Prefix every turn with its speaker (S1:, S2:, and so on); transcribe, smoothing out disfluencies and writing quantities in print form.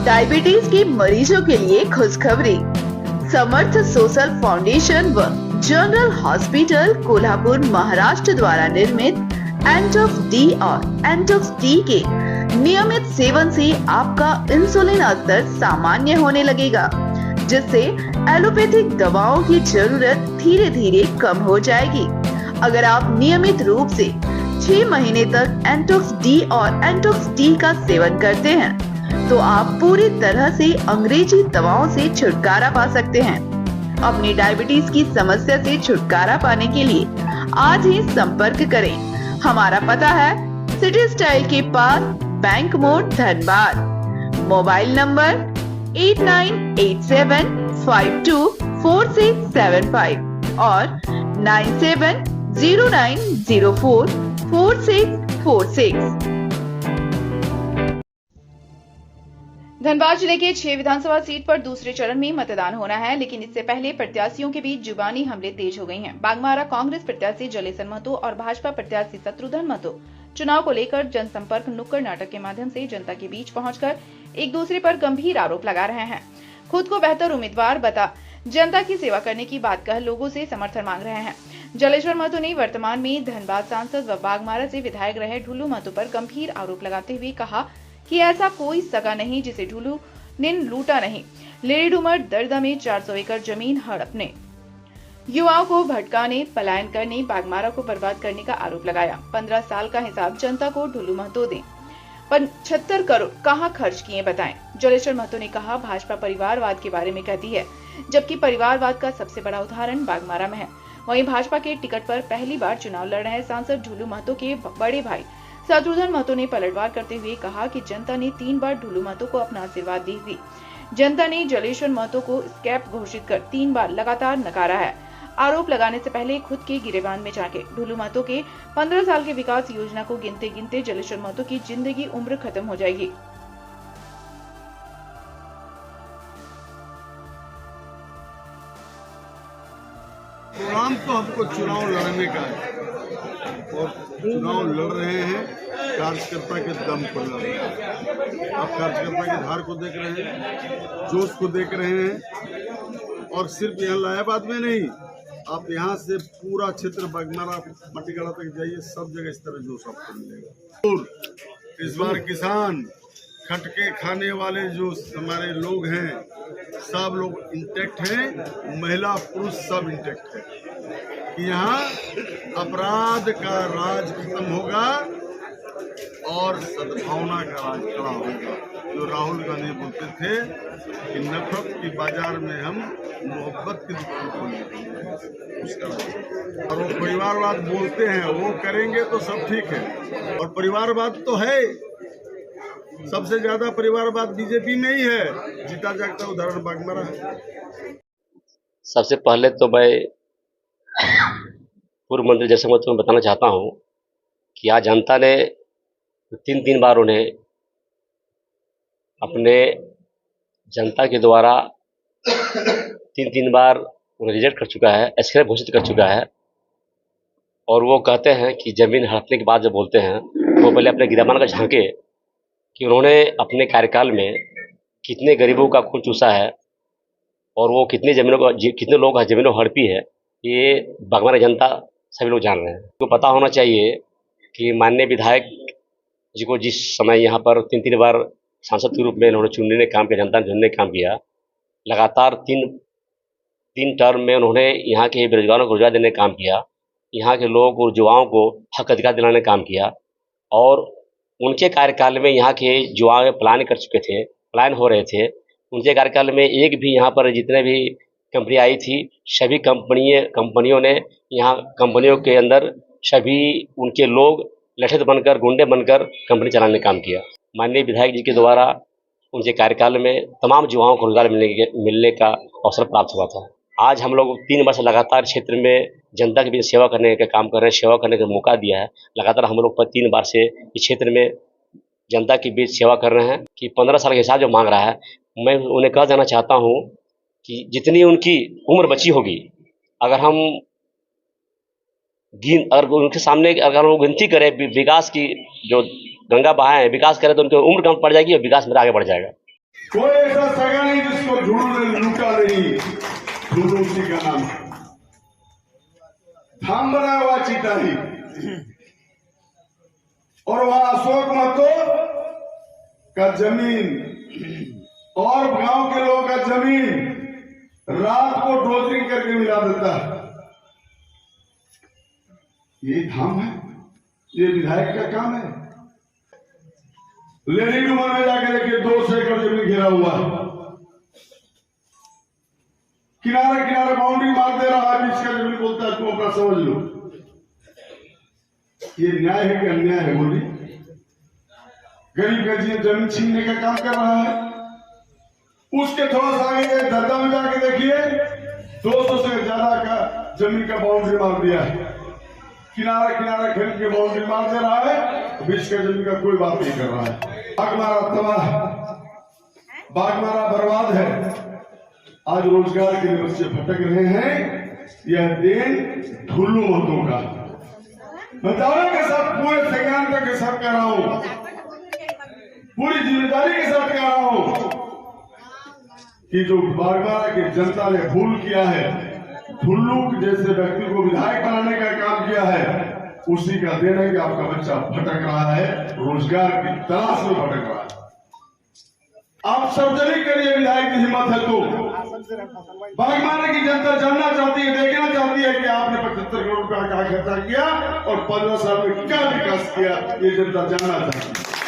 S1: Diabetes के मरीजों के लिए खुशखबरी। समर्थ सोशल फाउंडेशन व जनरल हॉस्पिटल कोल्हापुर महाराष्ट्र द्वारा निर्मित एंटोफ डी और एंटोफ टी के नियमित सेवन से आपका इंसुलिन स्तर सामान्य होने लगेगा, जिससे एलोपैथिक दवाओं की जरूरत धीरे धीरे कम हो जाएगी। अगर आप नियमित रूप से 6 महीने तक एंटोफ डी और एंटोफ टी का सेवन करते हैं तो आप पूरी तरह से अंग्रेजी दवाओं से छुटकारा पा सकते हैं। अपनी डायबिटीज की समस्या से छुटकारा पाने के लिए आज ही संपर्क करें। हमारा पता है सिटी स्टाइल के पास, बैंक मोड़, धनबाद। मोबाइल नंबर 8987524675 और 9709044646।
S2: धनबाद जिले के 6 विधानसभा सीट पर दूसरे चरण में मतदान होना है, लेकिन इससे पहले प्रत्याशियों के बीच जुबानी हमले तेज हो गई हैं। बागमारा कांग्रेस प्रत्याशी जलेसन महतो और भाजपा प्रत्याशी शत्रुघ्न महतो चुनाव को लेकर जनसंपर्क नुक्कड़ नाटक के माध्यम से जनता के बीच पहुंचकर एक दूसरे पर गंभीर आरोप लगा रहे हैं। खुद को बेहतर उम्मीदवार बता जनता की सेवा करने की बात कह लोगों से समर्थन मांग रहे हैं। जलेश्वर महतो ने वर्तमान में धनबाद सांसद व बागमारा से विधायक रहे ढुल्लू महतो पर गंभीर आरोप लगाते हुए कहा कि ऐसा कोई सगा नहीं जिसे ढुल्लू ने लूटा नहीं। लेडी डूमर दरदा में 400 एकड़ जमीन हड़पने, युवाओं को भटकाने, पलायन करने, बागमारा को बर्बाद करने का आरोप लगाया। 15 साल का हिसाब जनता को ढुल्लू महतो दें। 75 करोड़ कहां खर्च किए बताएं। जलेश्वर महतो ने कहा भाजपा परिवारवाद के बारे में कहती है, जबकि परिवारवाद का सबसे बड़ा उदाहरण बागमारा में है। वहीं भाजपा के टिकट पर पहली बार चुनाव लड़ रहे सांसद ढुल्लू महतो के बड़े भाई शत्रुघ्न महतो ने पलटवार करते हुए कहा कि जनता ने 3 बार ढुल्लू महतो को अपना आशीर्वाद दी थी। जनता ने जलेश्वर महतो को स्कैप घोषित कर 3 बार लगातार नकारा है। आरोप लगाने से पहले खुद के गिरेबान में झांके। ढुल्लू महतो के 15 साल के विकास योजना को गिनते गिनते जलेश्वर महतो की जिंदगी उम्र खत्म हो जाएगी।
S3: प्रोग्राम तो हमको चुनाव लड़ने का है और चुनाव लड़ रहे हैं कार्यकर्ता के दम पर लड़ रहे हैं। आप कार्यकर्ता की धार को देख रहे हैं, जोश को देख रहे हैं। और सिर्फ यहाँ लायाबाद में नहीं, आप यहाँ से पूरा क्षेत्र बागमारा मटीगढ़ा तक जाइए, सब जगह इस तरह जोश आपको मिलेगा। और इस बार किसान खटके खाने वाले जो हमारे लोग हैं सब लोग इंटैक्ट हैं, महिला पुरुष सब इंटैक्ट है। यहाँ अपराध का राज खत्म होगा और सद्भावना का राज खड़ा होगा। जो राहुल गांधी बोलते थे कि नफरत की बाजार में हम मोहब्बत की दुकान खोलेंगे, उसका और वो परिवारवाद बोलते हैं, वो करेंगे तो सब ठीक है। और परिवारवाद तो है, सबसे ज्यादा परिवारवाद बीजेपी में ही है। जीता जागता उदाहरण बागमारा है।
S4: सबसे पहले तो मैं पूर्व मंत्री जैसे मैं तुम्हें बताना चाहता हूं कि आज जनता ने 3 बार उन्हें अपने जनता के द्वारा 3 बार उन्हें रिजेक्ट कर चुका है, एस्केप घोषित कर चुका है। और वो कहते हैं कि जमीन हड़पने के बाद जब बोलते हैं वो पहले अपने गिरेबान का झांके कि उन्होंने अपने कार्यकाल में कितने गरीबों का खून चूसा है और वो कितने लोगों का जमीनों हड़पी है, ये बागमारा जनता सभी लोग जान रहे हैं। तो पता होना चाहिए कि माननीय विधायक जी को जिस समय यहाँ पर 3 बार सांसद के रूप में उन्होंने चुनने का काम किया, जनता ने चुनने का काम किया, लगातार 3 टर्म में उन्होंने यहाँ के बेरोजगारों को रोजगार देने का काम किया, यहाँ के लोगों को, युवाओं को हक अधिकार दिलाने का काम किया। और उनके कार्यकाल में यहाँ के युवा पलायन कर चुके थे, पलायन हो रहे थे। उनके कार्यकाल में एक भी यहाँ पर जितने भी कंपनी आई थी, सभी कंपनियों ने यहाँ कंपनियों के अंदर सभी उनके लोग लठित बनकर, गुंडे बनकर कंपनी चलाने का काम किया। माननीय विधायक जी के द्वारा उनके कार्यकाल में तमाम युवाओं को रोजगार मिलने का अवसर प्राप्त हुआ था। आज हम लोग 3 वर्ष लगातार क्षेत्र में जनता के बीच सेवा करने का काम कर रहे हैं, सेवा करने का मौका दिया है। लगातार हम लोग पर 3 बार से इस क्षेत्र में जनता के बीच सेवा कर रहे हैं कि 15 साल के हिसाब जो मांग रहा है, मैं उन्हें कह देना चाहता हूं कि जितनी उनकी उम्र बची होगी, अगर उनके सामने अगर वो गिनती करें विकास की, जो गंगा बहाए विकास करें तो उनकी उम्र कम पड़ जाएगी और विकास में आगे बढ़ जाएगा।
S3: कोई ऐसा सगा नहीं जिसको झूठ ने लूटा नहीं, झूठ उसी का नाम है। धाम बना हुआ चीता ही, और वहां अशोक महतो का जमीन और गांव के लोगों का जमीन रात को डोजरिंग करके मिला देता है। ये धाम है, ये विधायक का काम है। लेनी डूमर में जाकर देखिए 200 एकड़ जमीन घेरा हुआ है, किनारे किनारे बाउंड्री मार दे रहा है, बीच का जमीन बोलता है तुम अपना समझ लो। ये न्याय है कि अन्याय है? बोलिए। गरीब का जमीन छीनने का काम कर रहा है। उसके थोड़ा सा आगे दर्दा में जाके देखिए 200 से ज्यादा का जमीन का बाउंड्री मार दिया है, किनारे किनारे खेल के बाउंड्री मार दे रहा है, बीच का जमीन का कोई बात नहीं कर रहा है। बागमारा तबाह, बागमारा बर्बाद है। आज रोजगार के लिए बच्चे भटक रहे हैं। यह देन ठुल्लू मतों का। मैं दावे के साथ पूरे संज्ञानता के साथ कह रहा हूं, पूरी जिम्मेदारी के साथ कह रहा हूं कि जो बागमारा की जनता ने भूल किया है, ठुल्लू जैसे व्यक्ति को विधायक बनाने का काम किया है, उसी का देन है कि आपका बच्चा भटक रहा है, रोजगार की तलाश में भटक रहा है। आप सार्वजनिक करिए, विधायक की हिम्मत है तो। बागमारा की जनता जानना चाहती है, देखना चाहती है कि आपने 75 करोड़ रुपया का खर्चा किया और 15 साल में क्या विकास किया, ये जनता जानना चाहती है।